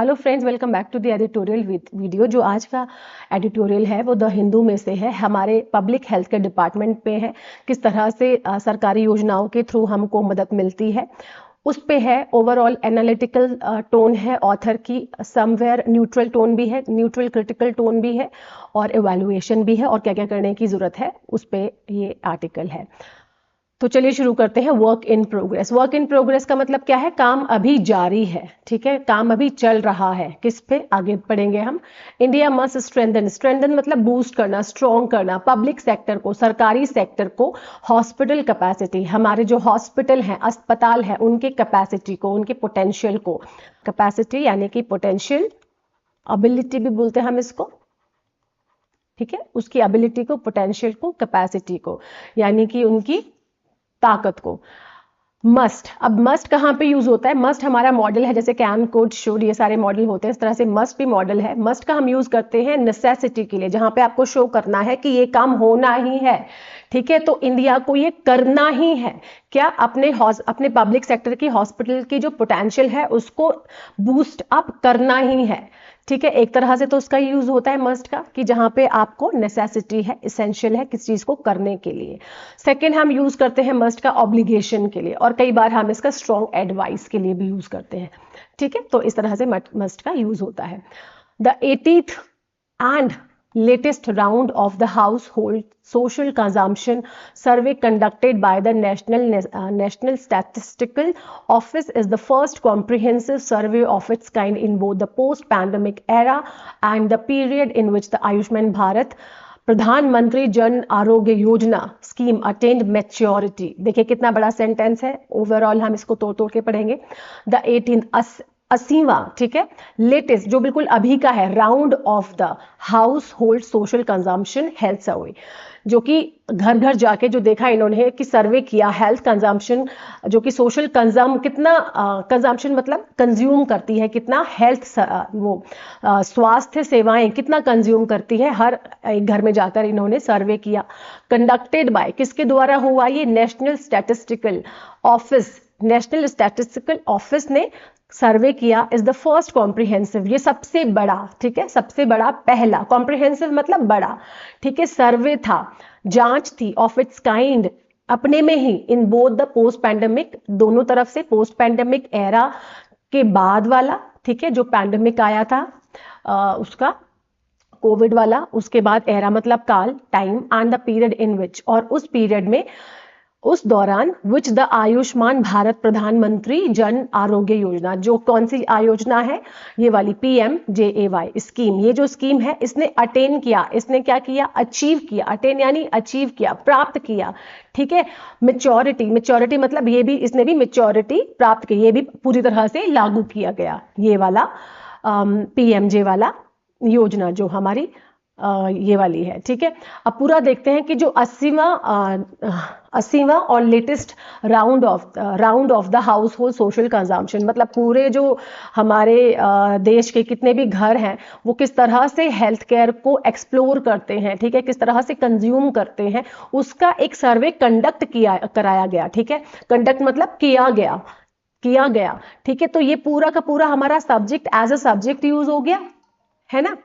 Hello friends, welcome back to the editorial video. जो आज का एडिटोरियल है वो द हिंदू में से है, हमारे पब्लिक हेल्थ के डिपार्टमेंट पे है। किस तरह से सरकारी योजनाओं के थ्रू हमको मदद मिलती है उस पे है। ओवरऑल एनालिटिकल टोन है ऑथर की, समवेयर न्यूट्रल टोन भी है, न्यूट्रल क्रिटिकल टोन भी है, और इवैल्यूएशन भी है, और क्या क्या करने की जरूरत है उस पे ये आर्टिकल है। तो चलिए शुरू करते हैं। Work in progress. Work in progress का मतलब क्या है? काम अभी जारी है, ठीक है, काम अभी चल रहा है। किस पे आगे बढ़ेंगे हम? India must strengthen. स्ट्रेंथन मतलब बूस्ट करना, स्ट्रॉन्ग करना पब्लिक सेक्टर को, सरकारी सेक्टर को। हॉस्पिटल कैपेसिटी, हमारे जो हॉस्पिटल हैं, अस्पताल हैं, उनके कैपेसिटी को, उनके पोटेंशियल को। कैपेसिटी यानी कि पोटेंशियल, एबिलिटी भी बोलते हैं हम इसको, ठीक है, उसकी एबिलिटी को, पोटेंशियल को, कैपेसिटी को, यानी कि उनकी ताकत को। मस्ट, अब मस्ट कहां पे यूज होता है? मस्ट हमारा मॉडल है, जैसे कैन, कुड, शुड, ये सारे मॉडल होते हैं, इस तरह से मस्ट भी मॉडल है। मस्ट का हम यूज करते हैं नेसेसिटी के लिए, जहां पे आपको शो करना है कि ये काम होना ही है, ठीक है। तो इंडिया को ये करना ही है, क्या? अपने पब्लिक सेक्टर की, हॉस्पिटल की जो पोटेंशियल है उसको बूस्ट अप करना ही है, ठीक है। एक तरह से तो उसका यूज होता है मस्ट का, कि जहां पे आपको नेसेसिटी है, इसेंशियल है किस चीज को करने के लिए। सेकंड हम यूज करते हैं मस्ट का ऑब्लिगेशन के लिए, और कई बार हम इसका स्ट्रॉन्ग एडवाइस के लिए भी यूज करते हैं, ठीक है। तो इस तरह से मस्ट का यूज होता है। The 80th and latest round of the household social consumption survey conducted by the National Statistical Office is the first comprehensive survey of its kind in both the post-pandemic era and the period in which the Ayushman Bharat प्रधानमंत्री Jan Arogya Yojana scheme attend maturity. देखिए कितना बड़ा sentence है, overall हम इसको तोड़ तोड़ के पढ़ेंगे। द 80वां, ठीक है, लेटेस्ट जो बिल्कुल अभी का है, round of the house hold social consumption health survey, जो कि घर घर जाके जो देखा इन्होंने कि सर्वे किया हेल्थ कंजम्पशन, जो कि सोशल कितना कंजम्पशन मतलब कंज्यूम करती है, कितना हेल्थ स्वास्थ्य सेवाएं कितना कंज्यूम करती है, हर एक घर में जाकर इन्होंने सर्वे किया। कंडक्टेड बाय, किसके द्वारा हुआ ये? National statistical office. National statistical office ने सर्वे किया। इज द फर्स्ट कॉम्प्रिहेंसिव, ये सबसे बड़ा, ठीक है, सबसे बड़ा, पहला। कॉम्प्रिहेंसिव मतलब बड़ा, ठीक है, सर्वे था, जांच थी, ऑफ इट्स काइंड, अपने में ही, in both the post pandemic, दोनों तरफ से, पोस्ट पैंडेमिक एरा के बाद वाला, ठीक है, जो पैंडेमिक आया था उसका, कोविड वाला, उसके बाद एरा मतलब काल, time, and the period in which, और उस पीरियड में, उस दौरान, विच द आयुष्मान भारत प्रधानमंत्री जन आरोग्य योजना, जो कौन सी योजना है? ये वाली PMJAY स्कीम। ये जो स्कीम है इसने अटेन किया, इसने क्या किया? अचीव किया। अटेन यानी अचीव किया, प्राप्त किया, ठीक है। मेच्योरिटी, मेच्योरिटी मतलब ये भी, इसने भी मेच्योरिटी प्राप्त की, ये भी पूरी तरह से लागू किया गया, ये वाला PMJ वाला योजना जो हमारी ये वाली है, ठीक है। अब पूरा देखते हैं कि जो 80वां और latest round of the house hold social consumption, मतलब पूरे जो हमारे देश के कितने भी घर हैं वो किस तरह से हेल्थ केयर को एक्सप्लोर करते हैं, ठीक है, किस तरह से कंज्यूम करते हैं, उसका एक सर्वे कराया गया, ठीक है। कंडक्ट मतलब किया गया, ठीक है। तो ये पूरा का पूरा हमारा subject as a subject use हो गया, है ना,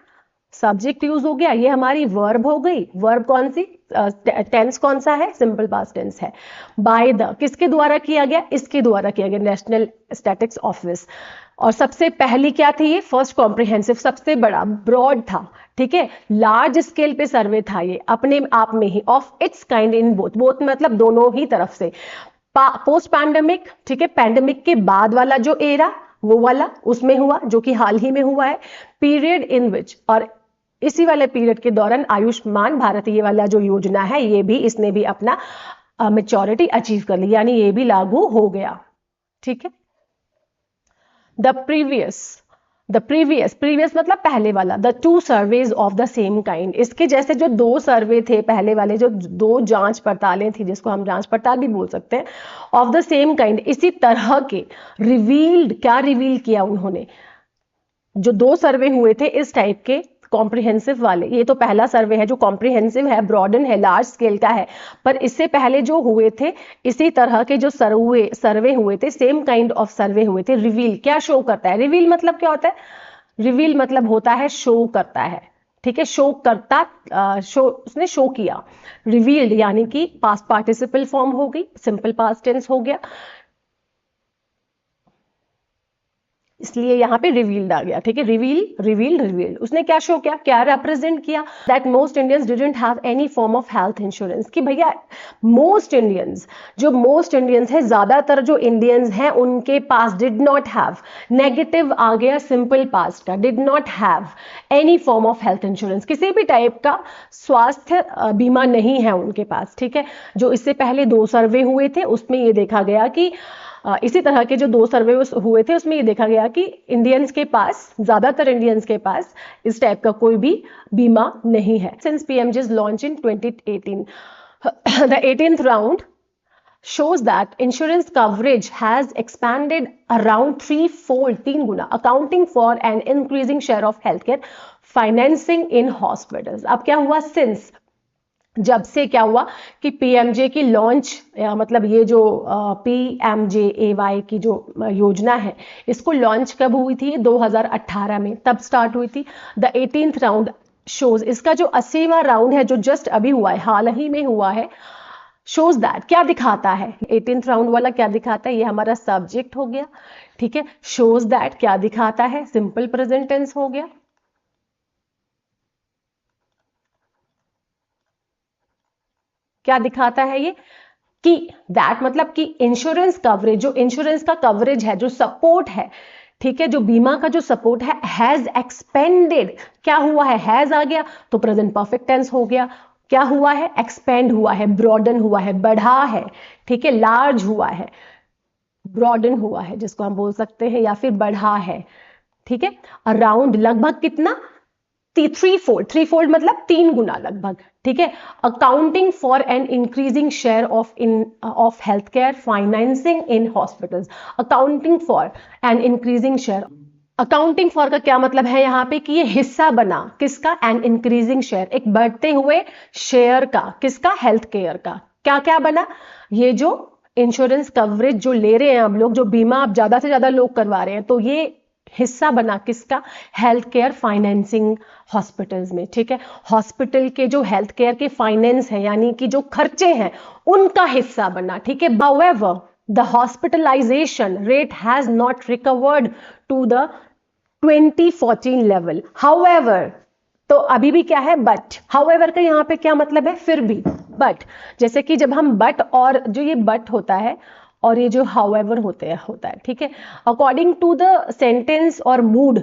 सब्जेक्ट यूज हो गया। ये हमारी वर्ब हो गई। वर्ब कौन सी? टेंस कौन सा है? सिंपल पास्ट टेंस है। बाय द, किसके द्वारा किया गया? इसके द्वारा किया गया, नेशनल स्टैटिस्टिक्स ऑफिस। और सबसे पहली क्या थी ये? फर्स्ट कॉम्प्रिहेंसिव, सबसे बड़ा, ब्रॉड था, ठीक है, लार्ज स्केल पे सर्वे था ये, अपने आप में ही, of its kind in both मतलब दोनों ही तरफ से। पोस्ट पैंडेमिक, ठीक है, पैंडेमिक के बाद वाला जो एरा, वो वाला उसमें हुआ, जो कि हाल ही में हुआ है। पीरियड इन विच, और इसी वाले पीरियड के दौरान आयुष्मान भारत ये वाला जो योजना है, ये भी, इसने भी अपना मेच्योरिटी अचीव कर ली, यानी ये भी लागू हो गया, ठीक है। द प्रीवियस मतलब पहले वाला। The 2 surveys of the same kind, इसके जैसे जो 2 सर्वे थे पहले वाले, जो 2 जांच पड़तालें थी, जिसको हम जांच पड़ताल भी बोल सकते हैं, ऑफ द सेम काइंड, इसी तरह के, रिवील्ड, क्या रिवील किया उन्होंने? जो 2 सर्वे हुए थे इस टाइप के, कॉम्प्रिहेंसिव वाले, ये तो पहला सर्वे है जो कॉम्प्रिहेंसिव है, ब्रॉडन है, लार्ज स्केल का है, पर इससे पहले जो हुए थे इसी तरह के जो सर्वे हुए थे, सेम काइंड ऑफ सर्वे हुए थे। रिवील क्या शो करता है? रिवील मतलब क्या होता है? रिवील मतलब होता है शो करता है, ठीक है, शो करता, शो, उसने शो किया। रिवील्ड यानी कि पास्ट पार्टिसिपल फॉर्म हो गई, सिंपल पास्ट टेंस हो गया, इसलिए यहां पे रिवील्ड आ गया, ठीक है, रिवील्ड उसने क्या शो किया, क्या रिप्रेजेंट किया, that most Indians didn't have any form of health insurance, कि भैया मोस्ट इंडियंस, जो मोस्ट इंडियंस है, ज्यादातर जो इंडियंस हैं उनके पास डिड नॉट हैव, नेगेटिव आ गया सिंपल पास्ट का, did not have any form of health insurance, किसी भी टाइप का स्वास्थ्य बीमा नहीं है उनके पास, ठीक है। जो इससे पहले 2 सर्वे हुए थे उसमें ये देखा गया कि इसी तरह के जो 2 सर्वे हुए थे उसमें ये देखा गया कि इंडियंस के पास, ज्यादातर इंडियंस के पास इस टाइप का कोई भी बीमा नहीं है। Since PMJ's launch in 2018, the 18th round shows that insurance coverage has expanded around 3 Guna, accounting for an increasing share of healthcare financing in hospitals। अब क्या हुआ, सिंस, जब से क्या हुआ कि पीएमजे की लॉन्च, मतलब ये जो PMJAY की जो योजना है, इसको लॉन्च कब हुई थी, 2018 में, तब स्टार्ट हुई थी। द 18th राउंड शोज, इसका जो 80वां राउंड है जो जस्ट अभी हुआ है, हाल ही में हुआ है, शोज दैट, क्या दिखाता है, 18th राउंड वाला क्या दिखाता है, ये हमारा सब्जेक्ट हो गया, ठीक है। शोज दैट क्या दिखाता है, सिंपल प्रेजेंट टेंस हो गया, क्या दिखाता है ये, कि दैट मतलब कि इंश्योरेंस कवरेज, जो इंश्योरेंस का कवरेज है, जो सपोर्ट है, ठीक है, जो बीमा का जो सपोर्ट है, हैज एक्सपेंडेड, क्या हुआ है, हैज आ गया तो प्रेजेंट परफेक्ट टेंस हो गया, क्या हुआ है, एक्सपेंड हुआ है, ब्रॉडन हुआ है, बढ़ा है, ठीक है, लार्ज हुआ है, ब्रॉडन हुआ है जिसको हम बोल सकते हैं, या फिर बढ़ा है, ठीक है। अराउंड लगभग कितना, 3 फोल्ड मतलब 3 गुना लगभग, ठीक है। Accounting for an increasing share of health care financing in hospitals, accounting for an increasing share, accounting for का क्या मतलब है यहाँ पे, कि ये हिस्सा बना किसका, एन इंक्रीजिंग शेयर, एक बढ़ते हुए शेयर का, किसका, हेल्थ केयर का, क्या क्या बना, ये जो इंश्योरेंस कवरेज जो ले रहे हैं हम लोग, जो बीमा आप ज्यादा से ज्यादा लोग करवा रहे हैं, तो ये हिस्सा बना किसका, हेल्थ केयर फाइनेंसिंग हॉस्पिटल्स में, ठीक है। हॉस्पिटल के जो हेल्थ केयर के फाइनेंस है, यानी कि जो खर्चे हैं, उनका हिस्सा बना, ठीक है। However the hospitalisation rate has not recovered to the 2014 level, however, तो अभी भी क्या है, बट, हाउएवर का यहाँ पे क्या मतलब है, फिर भी, बट, जैसे कि जब हम बट, और जो ये बट होता है और ये जो हाउएवर होता है, ठीक है, अकॉर्डिंग टू द सेंटेंस और मूड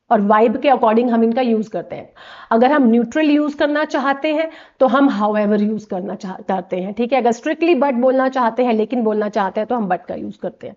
और वाइब के अकॉर्डिंग हम इनका यूज करते हैं। अगर हम न्यूट्रल यूज करना चाहते हैं तो हम हाउएवर यूज करते हैं, ठीक है। अगर स्ट्रिक्टली बट बोलना चाहते हैं, लेकिन बोलना चाहते हैं, तो हम बट का यूज करते हैं।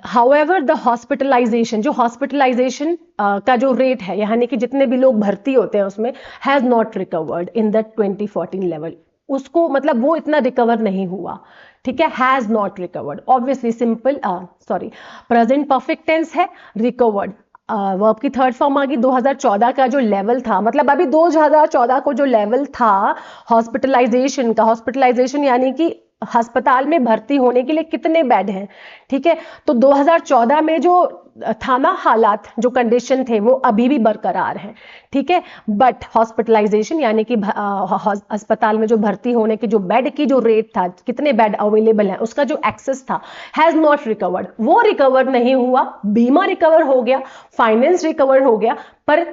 हाउएवर द हॉस्पिटलाइजेशन, जो हॉस्पिटलाइजेशन का जो रेट है, यानी कि जितने भी लोग भर्ती होते हैं उसमें, has not recovered in the 2014 level, उसको मतलब वो इतना रिकवर नहीं हुआ, ठीक है, has not recovered, obviously simple, sorry, present perfect tense है, रिकवर्ड वर्ब की थर्ड फॉर्म आ गई। 2014 का जो लेवल था, मतलब अभी 2014 को जो लेवल था हॉस्पिटलाइजेशन का, हॉस्पिटलाइजेशन यानी कि अस्पताल में भर्ती होने के लिए कितने बेड हैं, ठीक है, तो 2014 में जो था ना हालात, जो कंडीशन थे, वो अभी भी बरकरार हैं, ठीक है। बट हॉस्पिटलाइजेशन यानी कि अस्पताल में जो भर्ती होने के जो बेड की जो रेट था, कितने बेड अवेलेबल हैं, उसका जो एक्सेस था, हैज नॉट रिकवर्ड, वो रिकवर नहीं हुआ। बीमा रिकवर हो गया, फाइनेंस रिकवर हो गया, पर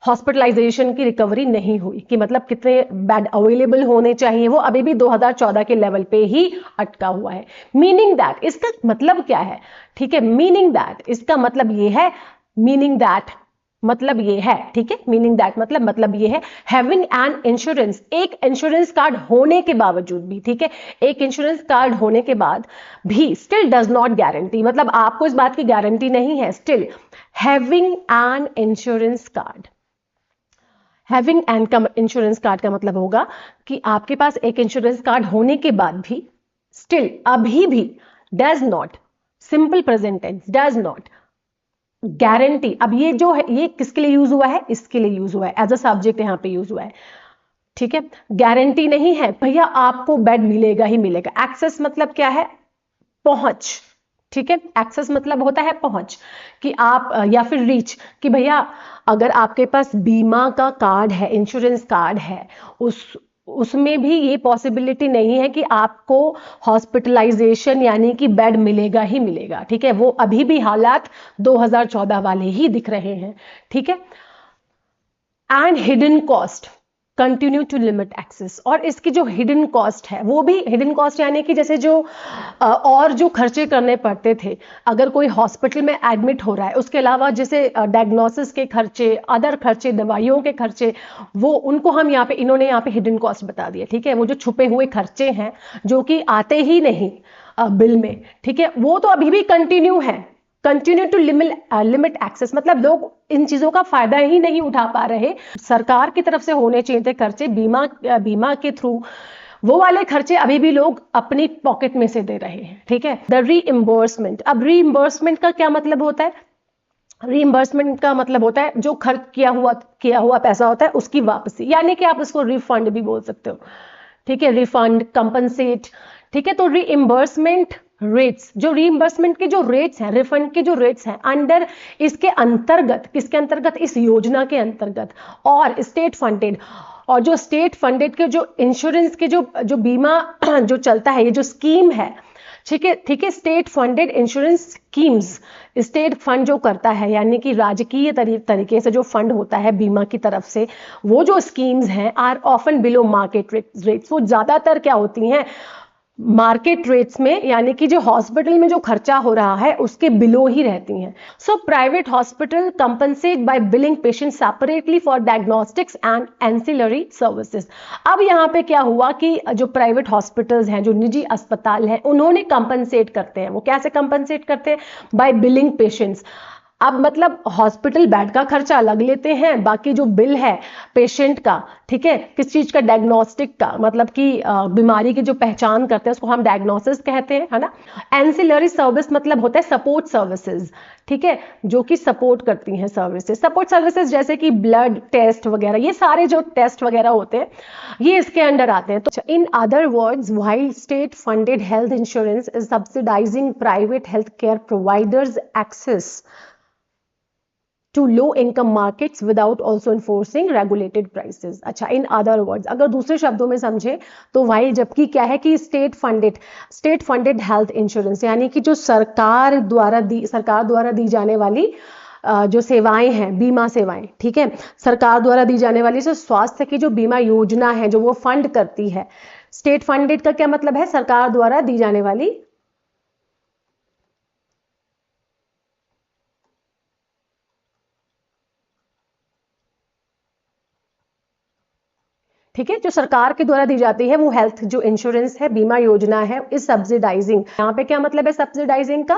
हॉस्पिटलाइजेशन की रिकवरी नहीं हुई, कि मतलब कितने बेड अवेलेबल होने चाहिए, वो अभी भी 2014 के लेवल पे ही अटका हुआ है। मीनिंग दैट, इसका मतलब क्या है, ठीक है, मीनिंग दैट, इसका मतलब ये है, मीनिंग दैट मतलब ये है, ठीक है, मीनिंग दैट मतलब ये है, हैविंग एन इंश्योरेंस, एक इंश्योरेंस कार्ड होने के बावजूद भी, ठीक है, एक इंश्योरेंस कार्ड होने के बाद भी, स्टिल डज नॉट गारंटी, मतलब आपको इस बात की गारंटी नहीं है, still having an insurance card, having an का इंश्योरेंस कार्ड का मतलब होगा कि आपके पास एक इंश्योरेंस कार्ड होने के बाद भी, स्टिल, अभी भी, does not, simple present tense, does not guarantee, अब ये जो है, ये किसके लिए यूज हुआ है, इसके लिए यूज हुआ है, एज अ सब्जेक्ट यहां पे यूज हुआ है, ठीक है। गारंटी नहीं है भैया आपको बेड मिलेगा ही मिलेगा, एक्सेस मतलब क्या है, पहुंच, ठीक है। एक्सेस मतलब होता है पहुंच, कि आप या फिर रीच, कि भैया अगर आपके पास बीमा का कार्ड है, इंश्योरेंस कार्ड है, उसमें भी ये पॉसिबिलिटी नहीं है कि आपको हॉस्पिटलाइजेशन यानी कि बेड मिलेगा ही मिलेगा। ठीक है, वो अभी भी हालात 2014 वाले ही दिख रहे हैं। ठीक है। And hidden cost continue to limit access, और इसकी जो हिडन कॉस्ट है वो भी, हिडन कॉस्ट यानी कि जैसे जो और जो खर्चे करने पड़ते थे अगर कोई हॉस्पिटल में एडमिट हो रहा है, उसके अलावा जैसे डायग्नोसिस के खर्चे, अदर खर्चे, दवाइयों के खर्चे, वो उनको हम यहाँ पे, इन्होंने यहाँ पे हिडन कॉस्ट बता दिया। ठीक है, वो जो छुपे हुए खर्चे हैं जो कि आते ही नहीं बिल में, ठीक है, वो तो अभी भी कंटिन्यू है। कंटिन्यू टू लिमिट एक्सेस मतलब लोग इन चीजों का फायदा ही नहीं उठा पा रहे। सरकार की तरफ से होने चाहिए थे खर्चे, बीमा के थ्रू, वो वाले खर्चे अभी भी लोग अपनी पॉकेट में से दे रहे हैं। ठीक है। द रीइंबर्समेंट, अब रीइंबर्समेंट का क्या मतलब होता है? रीइंबर्समेंट का मतलब होता है जो खर्च किया हुआ पैसा होता है उसकी वापसी, यानी कि आप इसको रिफंड भी बोल सकते हो। ठीक है, रिफंड, कंपनसेट। ठीक है, तो रीइंबर्समेंट रेट्स, जो रीइंबर्समेंट के जो रेट्स हैं, रिफंड के जो रेट्स हैं, अंडर इसके अंतर्गत, किसके अंतर्गत? इस योजना के अंतर्गत, और स्टेट फंडेड, और जो स्टेट फंडेड के जो इंश्योरेंस के जो बीमा जो चलता है, ये जो स्कीम है, ठीक है, ठीक है, state funded insurance schemes, state fund जो करता है, यानी कि राजकीय तरीके से जो फंड होता है बीमा की तरफ से, वो जो स्कीम्स हैं are often below market rates, वो ज्यादातर क्या होती हैं? मार्केट रेट्स में, यानी कि जो हॉस्पिटल में जो खर्चा हो रहा है उसके बिलो ही रहती हैं। So private hospital compensate by billing patient separately for diagnostics and ancillary services. अब यहाँ पे क्या हुआ कि जो प्राइवेट हॉस्पिटल्स हैं, जो निजी अस्पताल हैं, उन्होंने कंपनसेट करते हैं। वो कैसे कंपनसेट करते हैं? By billing patients. अब मतलब हॉस्पिटल बेड का खर्चा अलग लेते हैं, बाकी जो बिल है पेशेंट का, ठीक है, किस चीज का? डायग्नोस्टिक का, मतलब कि बीमारी की जो पहचान करते हैं उसको हम डायग्नोसिस कहते हैं, है ना। एंसिलरी सर्विस मतलब होता है सपोर्ट सर्विसेज, ठीक है, जो कि सपोर्ट करती हैं सर्विसेज, सपोर्ट सर्विसेज जैसे कि ब्लड टेस्ट वगैरह, ये सारे जो टेस्ट वगैरह होते हैं ये इसके अंडर आते हैं। तो in other words, while state funded health insurance is subsidising private health care providers access to low income markets without also enforcing regulated prices। अच्छा, इन अदर वर्ड्स, अगर दूसरे शब्दों में समझे तो वाइल, जबकि क्या है कि स्टेट फंडेड हेल्थ इंश्योरेंस, यानी कि जो सरकार द्वारा दी जाने वाली जो सेवाएं हैं, बीमा सेवाएं, ठीक है, सरकार द्वारा दी जाने वाली जो स्वास्थ्य की जो बीमा योजना है जो वो फंड करती है। स्टेट फंडेड का क्या मतलब है? सरकार द्वारा दी जाने वाली, ठीक है, जो सरकार के द्वारा दी जाती है वो हेल्थ जो इंश्योरेंस है, बीमा योजना है, इस सब्सिडाइजिंग, यहां पे क्या मतलब है सब्सिडाइजिंग का?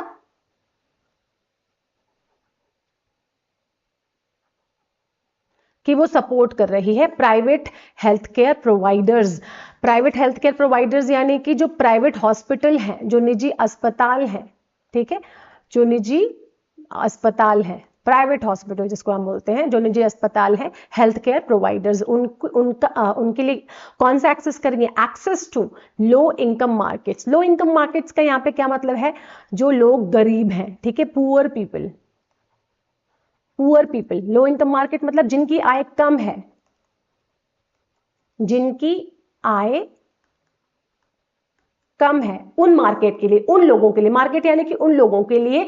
कि वो सपोर्ट कर रही है private health care providers. Private health care providers यानी कि जो प्राइवेट हॉस्पिटल हैं, जो निजी अस्पताल हैं, ठीक है, जो निजी अस्पताल है, प्राइवेट हॉस्पिटल जिसको हम बोलते हैं, जो निजी अस्पताल है, हेल्थ केयर प्रोवाइडर्स, उनके लिए कौन सा एक्सेस करेंगे? Access to low income markets. Low income markets का यहाँ पे क्या मतलब है? जो लोग गरीब हैं, ठीक है, poor people, low income market मतलब जिनकी आय कम है, जिनकी आय कम है, उन मार्केट के लिए, उन लोगों के लिए, मार्केट यानी कि उन लोगों के लिए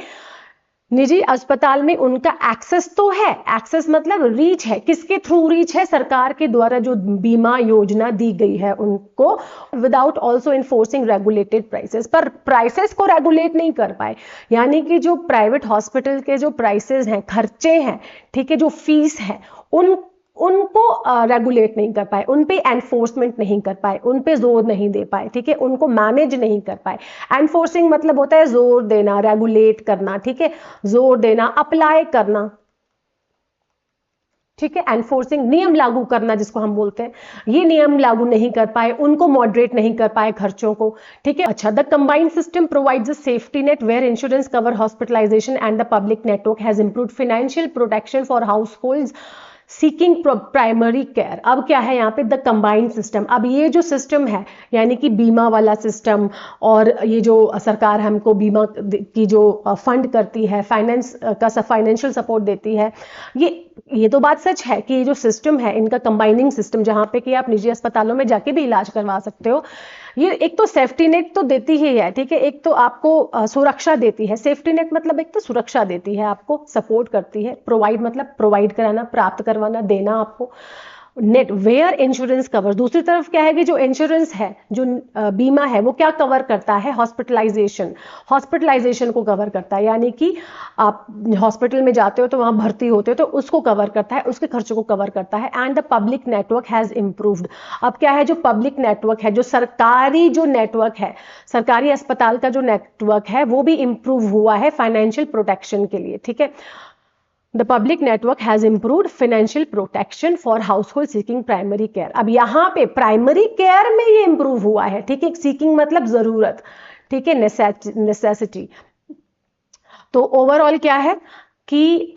निजी अस्पताल में उनका एक्सेस तो है। एक्सेस मतलब रीच है, किसके थ्रू रीच है? सरकार के द्वारा जो बीमा योजना दी गई है उनको, without also enforcing regulated prices, पर प्राइसेस को रेगुलेट नहीं कर पाए, यानी कि जो प्राइवेट हॉस्पिटल के जो प्राइसेस हैं, खर्चे हैं, ठीक है, जो फीस है, उनको रेगुलेट नहीं कर पाए, उन पे एनफोर्समेंट नहीं कर पाए, उन पे जोर नहीं दे पाए, ठीक है, उनको मैनेज नहीं कर पाए। एनफोर्सिंग मतलब होता है जोर देना, रेगुलेट करना, ठीक है, जोर देना, अप्लाई करना, ठीक है, एनफोर्सिंग नियम लागू करना जिसको हम बोलते हैं, ये नियम लागू नहीं कर पाए, उनको मॉडरेट नहीं कर पाए खर्चों को, ठीक है। अच्छा, the combined system provides a safety net where insurance cover hospitalisation and the public network has improved financial protection for households seeking primary care. अब क्या है यहाँ पे, द कंबाइंड सिस्टम। अब ये जो सिस्टम है यानी कि बीमा वाला सिस्टम और ये जो सरकार हमको बीमा की जो फंड करती है, फाइनेंस का फाइनेंशियल सपोर्ट देती है, ये तो बात सच है कि ये जो सिस्टम है इनका कंबाइनिंग सिस्टम, जहाँ पे कि आप निजी अस्पतालों में जाके भी इलाज करवा सकते हो, ये एक तो सेफ्टी नेट तो देती ही है, ठीक है, एक तो आपको सुरक्षा देती है। सेफ्टी नेट मतलब एक तो सुरक्षा देती है, आपको सपोर्ट करती है। प्रोवाइड मतलब प्रोवाइड कराना, प्राप्त करवाना, देना आपको। नेट वेयर इंश्योरेंस कवर, दूसरी तरफ क्या है कि जो इंश्योरेंस है, जो बीमा है, वो क्या कवर करता है, हॉस्पिटलाइजेशन को कवर करता है। यानी कि आप हॉस्पिटल में जाते हो तो वहां भर्ती होते हो तो उसको कवर करता है, उसके खर्चों को कवर करता है। And the public network has improved. अब क्या है, जो पब्लिक नेटवर्क है, जो सरकारी जो नेटवर्क है, सरकारी अस्पताल का जो नेटवर्क है, वो भी इंप्रूव हुआ है फाइनेंशियल प्रोटेक्शन के लिए, ठीक है। The public network has improved financial protection for household seeking primary care। अब यहाँ पे प्राइमरी केयर में ये इंप्रूव हुआ है, ठीक है। सीकिंग मतलब जरूरत, ठीक है, नेसेसिटी। तो ओवरऑल क्या है कि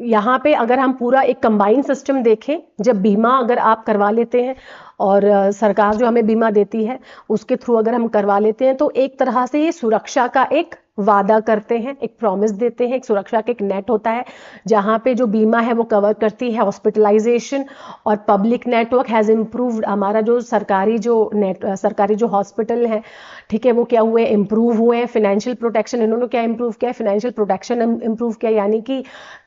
यहाँ पे अगर हम पूरा एक कंबाइंड सिस्टम देखें, जब बीमा अगर आप करवा लेते हैं और सरकार जो हमें बीमा देती है उसके थ्रू अगर हम करवा लेते हैं, तो एक तरह से ये सुरक्षा का एक वादा करते हैं, एक प्रॉमिस देते हैं, एक सुरक्षा का एक नेट होता है जहां पे जो बीमा है वो कवर करती है हॉस्पिटलाइजेशन। और पब्लिक नेटवर्क हैज इम्प्रूव्ड, हमारा जो सरकारी जो हॉस्पिटल है, ठीक है, वो क्या हुए, इंप्रूव हुए हैं। फाइनेंशियल प्रोटेक्शन, इन्होंने क्या इंप्रूव किया, फाइनेंशियल प्रोटेक्शन इंप्रूव किया, यानी कि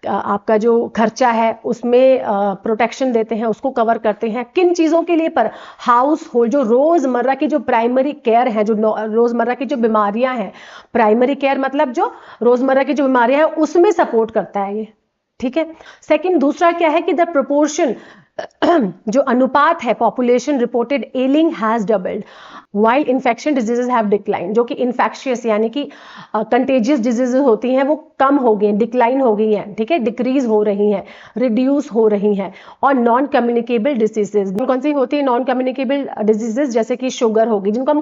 आपका जो खर्चा है उसमें प्रोटेक्शन देते हैं, उसको कवर करते हैं। किन चीजों के लिए, पर हाउस होल्ड, जो रोजमर्रा की जो प्राइमरी केयर है, जो रोजमर्रा की जो बीमारियां हैं, प्राइमरी केयर मतलब जो रोजमर्रा की जो बीमारियां हैं उसमें सपोर्ट करता है ये, ठीक है। सेकंड, दूसरा क्या है कि द प्रोपोर्शन, जो अनुपात है, population reported ailing has doubled while infection diseases have decline. जो कि इन्फेक्शियस यानी कि कंटेजियस डिजीजेज होती हैं वो कम हो गई, डिक्लाइन हो गई हैं, ठीक है, डिक्रीज हो रही हैं, रिड्यूस हो रही हैं। और नॉन कम्युनिकेबल डिजीजेज कौन सी होती है, नॉन कम्युनिकेबल डिजीजेज जैसे कि शुगर होगी, जिनको हम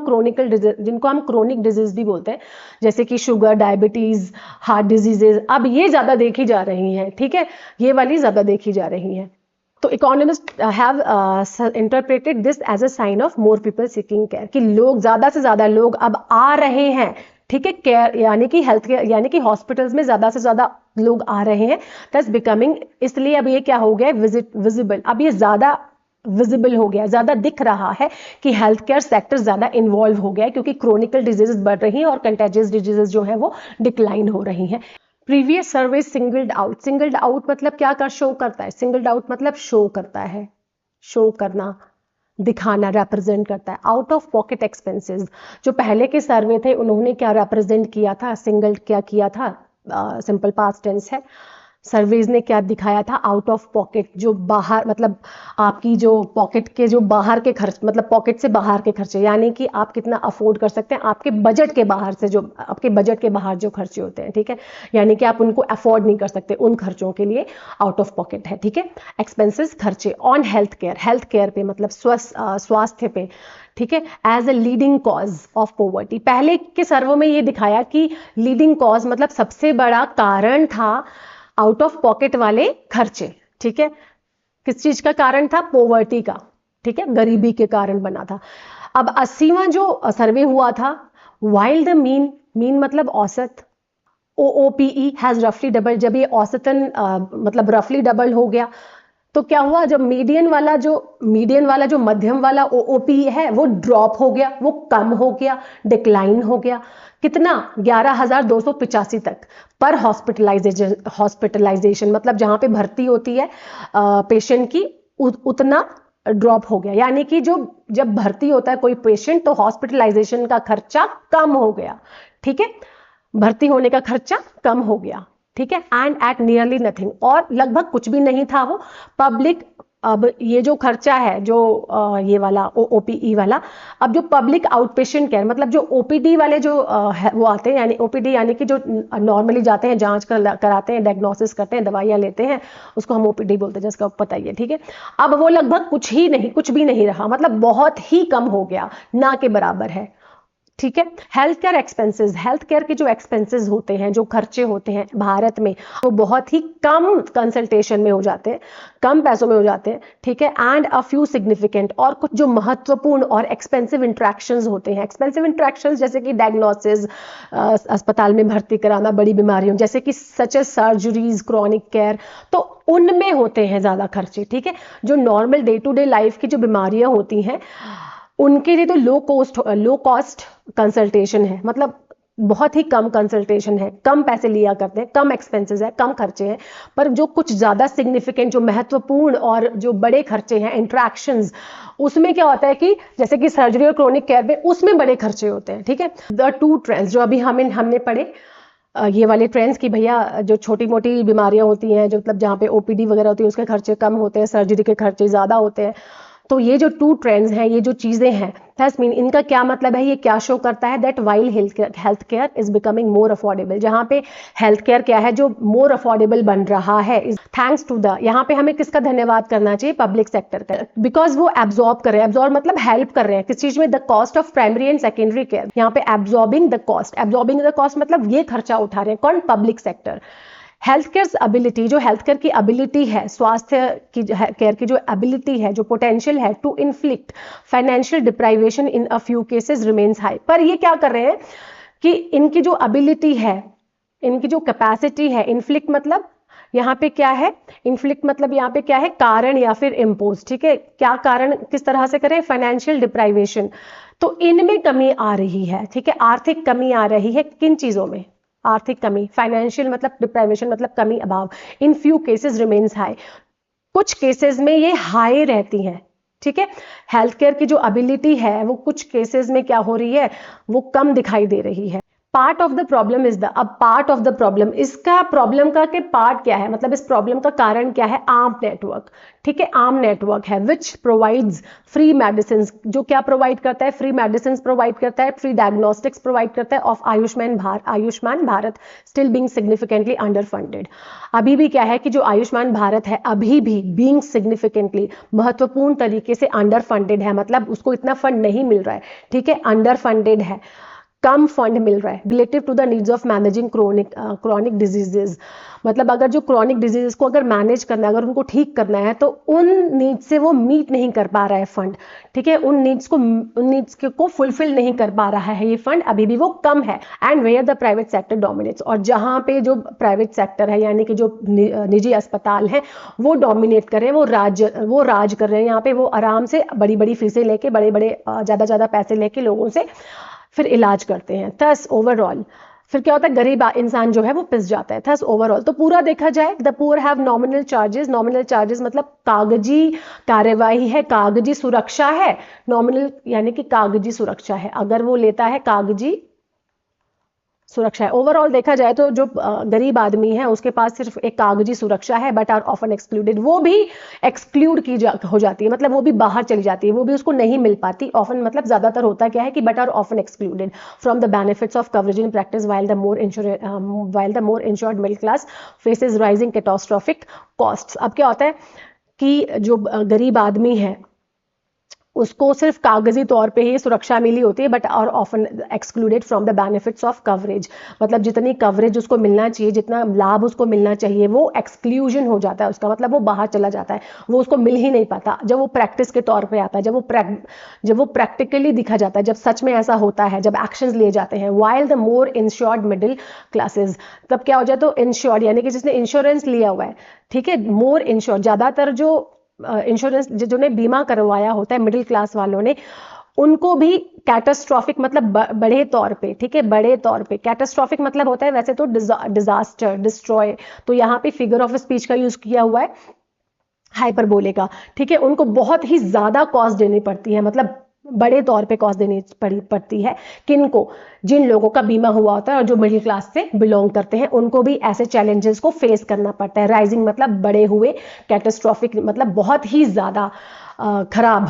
क्रोनिक डिजीज भी बोलते हैं, जैसे कि शुगर, डायबिटीज, हार्ट डिजीजेज, अब ये ज्यादा देखी जा रही हैं, ठीक है, ये वाली ज्यादा देखी जा रही हैं। तो economist have interpreted this as a sign of more people seeking care, कि लोग ज्यादा से ज्यादा लोग अब आ रहे हैं, ठीक है, केयर यानी कि हेल्थ केयर यानी कि हॉस्पिटल्स में ज्यादा से ज्यादा लोग आ रहे हैं, दस बिकमिंग, इसलिए अब ये क्या हो गया, विजिबल, अब ये ज्यादा विजिबल हो गया, ज्यादा दिख रहा है कि हेल्थ केयर सेक्टर ज्यादा इन्वॉल्व हो गया है, क्योंकि क्रोनिकल डिजीजेस बढ़ रही हैं और कंटेजियस डिजीजेस जो है वो डिक्लाइन हो रही हैं। प्रीवियस सर्वे सिंगल्ड आउट मतलब क्या कर शो करता है, सिंगल्ड आउट मतलब शो करता है, शो करना, दिखाना, रिप्रेजेंट करता है। आउट ऑफ पॉकेट एक्सपेंसेस, जो पहले के सर्वे थे उन्होंने क्या रिप्रेजेंट किया था, सिंगल क्या किया था, सिंपल पास्ट टेंस है। सर्वेज ने क्या दिखाया था, आउट ऑफ पॉकेट, जो बाहर मतलब आपकी जो पॉकेट के जो बाहर के खर्च, मतलब पॉकेट से बाहर के खर्चे, यानी कि आप कितना अफोर्ड कर सकते हैं, आपके बजट के बाहर से, जो आपके बजट के बाहर जो खर्चे होते हैं, ठीक है, यानी कि आप उनको अफोर्ड नहीं कर सकते, उन खर्चों के लिए आउट ऑफ पॉकेट है, ठीक है। एक्सपेंसेस, खर्चे ऑन हेल्थ केयर पे मतलब स्वास्थ्य पे, ठीक है, as a leading cause of poverty. पहले के सर्वे में ये दिखाया कि लीडिंग कॉज मतलब सबसे बड़ा कारण था आउट ऑफ पॉकेट वाले खर्चे, ठीक है, किस चीज का कारण था, पॉवर्टी का, ठीक है, गरीबी के कारण बना था। अब 80वां जो सर्वे हुआ था, वाइल द मीन मतलब औसत, OOPE हैज रफली डबल, जब ये औसतन मतलब रफली डबल हो गया तो क्या हुआ, जब मीडियन वाला जो मध्यम वाला OOPE है वो ड्रॉप हो गया, वो कम हो गया, डिक्लाइन हो गया, कितना, 11,285 तक पर हॉस्पिटलाइजेशन मतलब जहां पे भर्ती होती है पेशेंट की, उतना ड्रॉप हो गया, यानी कि जो जब भर्ती होता है कोई पेशेंट तो हॉस्पिटलाइजेशन का खर्चा कम हो गया, ठीक है, भर्ती होने का खर्चा कम हो गया, ठीक है। एंड एट नियरली नथिंग, और लगभग कुछ भी नहीं था वो पब्लिक। अब ये जो खर्चा है जो ये वाला OPE वाला, अब जो पब्लिक आउट पेशेंट केयर मतलब जो OPD वाले जो वो आते हैं, यानी OPD यानी कि जो नॉर्मली जाते हैं, जांच कराते हैं, डायग्नोसिस करते हैं, दवाइयां लेते हैं, उसको हम OPD बोलते हैं, जिसका पता ही है, ठीक है। अब वो लगभग कुछ भी नहीं रहा, मतलब बहुत ही कम हो गया, ना के बराबर है, ठीक है। Health care expenses, health care के जो एक्सपेंसेस होते हैं, जो खर्चे होते हैं भारत में, वो बहुत ही कम कंसल्टेशन में हो जाते हैं, कम पैसों में हो जाते हैं, ठीक है। एंड अ फ्यू सिग्निफिकेंट, और कुछ जो महत्वपूर्ण और एक्सपेंसिव इंट्रैक्शंस होते हैं, एक्सपेंसिव इंट्रैक्शंस जैसे कि डायग्नोसिस, अस्पताल में भर्ती कराना बड़ी बीमारियों जैसे कि such as surgeries, chronic care, तो उनमें होते हैं ज्यादा खर्चे, ठीक है। जो normal day to day life की जो बीमारियां होती हैं उनके लिए तो लो कॉस्ट कंसल्टेशन है, मतलब बहुत ही कम कंसल्टेशन है, कम पैसे लिया करते हैं, कम एक्सपेंसेस है, कम खर्चे हैं। पर जो कुछ ज्यादा सिग्निफिकेंट, जो महत्वपूर्ण और जो बड़े खर्चे हैं, इंट्रैक्शंस, उसमें क्या होता है कि जैसे कि सर्जरी और क्रोनिक केयर में उसमें बड़े खर्चे होते हैं, ठीक है। द टू ट्रेंड्स जो अभी हमने पढ़े, ये वाले ट्रेंड्स की भैया जो छोटी मोटी बीमारियां होती हैं, जो मतलब जहाँ पे ओपीडी वगैरह होती है उसके खर्चे कम होते हैं, सर्जरी के खर्चे ज्यादा होते हैं। तो ये जो टू ट्रेंड्स हैं, ये जो चीजें हैं, दैट्स मीन इनका क्या मतलब है, ये क्या शो करता है, that while health care is becoming more affordable, जहां पे हेल्थ केयर क्या है, जो मोर अफोर्डेबल बन रहा है, थैंक्स टू द, यहाँ पे हमें किसका धन्यवाद करना चाहिए, पब्लिक सेक्टर का, बिकॉज वो एब्जॉर्ब कर रहे हैं, एब्जॉर्ब मतलब हेल्प कर रहे हैं किस चीज में, the cost of primary and secondary care, यहाँ पे एब्जॉर्बिंग द कॉस्ट मतलब ये खर्चा उठा रहे हैं कौन, public sector. Health care ability, जो हेल्थ केयर की एबिलिटी है, स्वास्थ्य की केयर की जो एबिलिटी है, जो पोटेंशियल है to inflict financial deprivation in a few cases remains high. पर ये क्या कर रहे हैं कि इनकी जो एबिलिटी है, इनकी जो कैपेसिटी है, इन्फ्लिक्ट मतलब यहाँ पे क्या है, इन्फ्लिक्ट मतलब यहाँ पे क्या है, कारण या फिर इम्पोज, ठीक है। क्या कारण, किस तरह से करें, फाइनेंशियल डिप्राइवेशन, तो इनमें कमी आ रही है, ठीक है। आर्थिक कमी आ रही है, किन चीजों में, आर्थिक कमी, फाइनेंशियल मतलब डिप्राइवेशन मतलब कमी, अभाव, in few cases remains high, कुछ केसेस में ये हाई रहती हैं, ठीक है। हेल्थ केयर की जो एबिलिटी है वो कुछ केसेस में क्या हो रही है, वो कम दिखाई दे रही है। Part of the problem is the, अब पार्ट ऑफ द प्रॉब्लम, इसका प्रॉब्लम का के पार्ट क्या है, मतलब इस प्रॉब्लम का कारण क्या है, आर्म नेटवर्क, ठीक है। आर्म नेटवर्क है विच प्रोवाइड्स फ्री मेडिसिन, जो क्या प्रोवाइड करता है, फ्री मेडिसिन प्रोवाइड करता है, फ्री डायग्नोस्टिक्स प्रोवाइड करता है, of Ayushman Bharat still being significantly under funded. अभी भी क्या है कि जो आयुष्मान भारत है अभी भी बीइंग सिग्निफिकेंटली, महत्वपूर्ण तरीके से अंडर फंडेड है, मतलब उसको इतना फंड नहीं मिल रहा है, ठीक है, अंडर फंडेड है, कम फंड मिल रहा है, relative to the needs of managing chronic diseases, मतलब अगर जो क्रॉनिक डिजीजेस को अगर मैनेज करना है, अगर उनको ठीक करना है, तो उन नीड्स से वो मीट नहीं कर पा रहा है फंड, ठीक है, उन नीड्स को फुलफिल नहीं कर पा रहा है ये फंड, अभी भी वो कम है। And where the private sector dominates, और जहां पे जो प्राइवेट सेक्टर है यानी कि जो निजी अस्पताल हैं वो डोमिनेट कर रहे हैं, वो राज कर रहे हैं, यहाँ पे वो आराम से बड़ी बड़ी फीसें लेके, बड़े बड़े ज्यादा पैसे लेके लोगों से फिर इलाज करते हैं। थस ओवरऑल फिर क्या होता है, गरीब इंसान जो है वो पिस जाता है। थस ओवरऑल, तो पूरा देखा जाए, the poor have nominal charges, nominal charges मतलब कागजी कार्यवाही है, कागजी सुरक्षा है, नॉमिनल यानी कि कागजी सुरक्षा है, अगर वो लेता है कागजी सुरक्षा है। ओवरऑल देखा जाए तो जो गरीब आदमी है उसके पास सिर्फ एक कागजी सुरक्षा है, बट आर ऑफन एक्सक्लूडेड, वो भी एक्सक्लूड हो जाती है, मतलब वो भी बाहर चली जाती है, वो भी उसको नहीं मिल पाती। ऑफन मतलब ज्यादातर होता क्या है कि but are often excluded from the benefits of coverage in practice, while the more insured middle class faces rising catastrophic costs. अब क्या होता है कि जो गरीब आदमी है उसको सिर्फ कागजी तौर पे ही सुरक्षा मिली होती है, बट और often excluded from the benefits of coverage, मतलब जितनी कवरेज उसको मिलना चाहिए, जितना लाभ उसको मिलना चाहिए, वो एक्सक्लूजन हो जाता है उसका, मतलब वो बाहर चला जाता है, वो उसको मिल ही नहीं पाता जब वो प्रैक्टिस के तौर पे आता है, जब वो प्रैक्टिकली दिखा जाता है, जब सच में ऐसा होता है, जब एक्शंस लिए जाते हैं। While the more insured middle classes, तब क्या हो जाए तो इंश्योर्ड यानी कि जिसने इंश्योरेंस लिया हुआ है, ठीक है, मोर इंश्योर्ड, ज्यादातर जो इंश्योरेंस जिन्होंने बीमा करवाया होता है मिडिल क्लास वालों ने, उनको भी कैटास्ट्रॉफिक मतलब बड़े तौर पे, ठीक है, बड़े तौर पे, कैटास्ट्रॉफिक मतलब होता है वैसे तो डिजास्टर, डिस्ट्रॉय, तो यहाँ पे फिगर ऑफ स्पीच का यूज किया हुआ है, हाइपरबोले का, ठीक है, उनको बहुत ही ज्यादा कॉस्ट देनी पड़ती है, मतलब बड़े तौर पे कॉस्ट देनी पड़ती है, किनको, जिन लोगों का बीमा हुआ होता है और जो मिडिल क्लास से बिलोंग करते हैं, उनको भी ऐसे चैलेंजेस को फेस करना पड़ता है। राइजिंग मतलब बड़े हुए, कैटास्ट्रॉफिक मतलब बहुत ही ज्यादा खराब,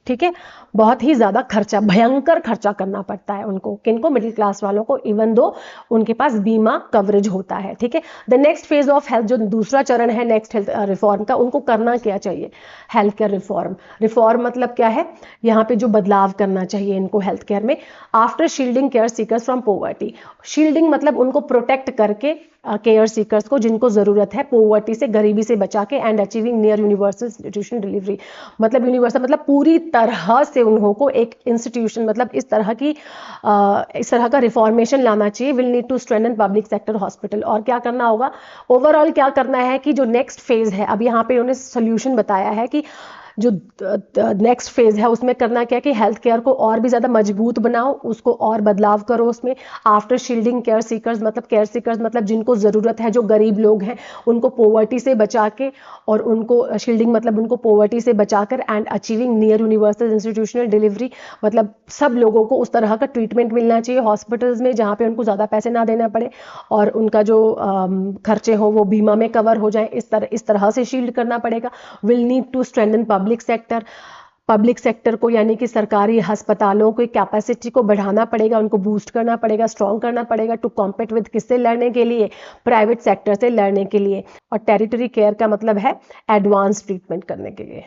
ठीक है, बहुत ही ज्यादा खर्चा, भयंकर खर्चा करना पड़ता है उनको, किनको, मिडिल क्लास वालों को, इवन दो उनके पास बीमा कवरेज होता है। ठीक है, the next phase of health, जो दूसरा चरण है नेक्स्ट हेल्थ रिफॉर्म का, उनको करना क्या चाहिए? Health care reform. रिफॉर्म मतलब क्या है? यहाँ पे जो बदलाव करना चाहिए इनको हेल्थ केयर में, after shielding care seekers from poverty. Shielding मतलब उनको प्रोटेक्ट करके केयर सीकर्स को, जिनको जरूरत है, पॉवर्टी से, गरीबी से बचा के, and achieving near universal institution delivery. मतलब यूनिवर्सल मतलब पूरी तरह से उनको एक इंस्टीट्यूशन, मतलब इस तरह का रिफॉर्मेशन लाना चाहिए। Will need to strengthen public sector hospital. और क्या करना होगा? ओवरऑल क्या करना है कि जो नेक्स्ट फेज है, अब यहाँ पे उन्होंने सोल्यूशन बताया है कि जो नेक्स्ट फेज है उसमें करना क्या, कि हेल्थ केयर को और भी ज्यादा मजबूत बनाओ, उसको और बदलाव करो उसमें। आफ्टर शील्डिंग केयर सीकर्स मतलब जिनको जरूरत है, जो गरीब लोग हैं, उनको पॉवर्टी से बचा के, और उनको शील्डिंग मतलब उनको पॉवर्टी से बचाकर, and achieving near universal institutional delivery मतलब सब लोगों को उस तरह का ट्रीटमेंट मिलना चाहिए हॉस्पिटल्स में जहाँ पे उनको ज्यादा पैसे ना देना पड़े, और उनका जो खर्चे हो वो बीमा में कवर हो जाए। इस तरह से शील्ड करना पड़ेगा। Will need to strengthen public sector को, यानी कि सरकारी अस्पतालों की कैपेसिटी को बढ़ाना पड़ेगा, उनको बूस्ट करना पड़ेगा, स्ट्रॉन्ग करना पड़ेगा, टू कॉम्पीट विद, किससे लड़ने के लिए? प्राइवेट सेक्टर से लड़ने के लिए। और टेरिटरी केयर का मतलब है एडवांस ट्रीटमेंट करने के लिए।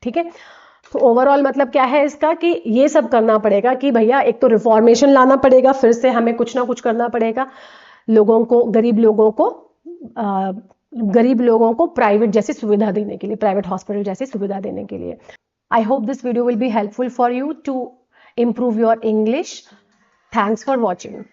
ठीक है, तो ओवरऑल मतलब क्या है इसका, कि ये सब करना पड़ेगा कि भैया एक तो रिफॉर्मेशन लाना पड़ेगा, फिर से हमें कुछ ना कुछ करना पड़ेगा लोगों को, गरीब लोगों को प्राइवेट जैसी सुविधा देने के लिए, प्राइवेट हॉस्पिटल जैसी सुविधा देने के लिए। I hope this video will be helpful for you to improve your English. Thanks for watching.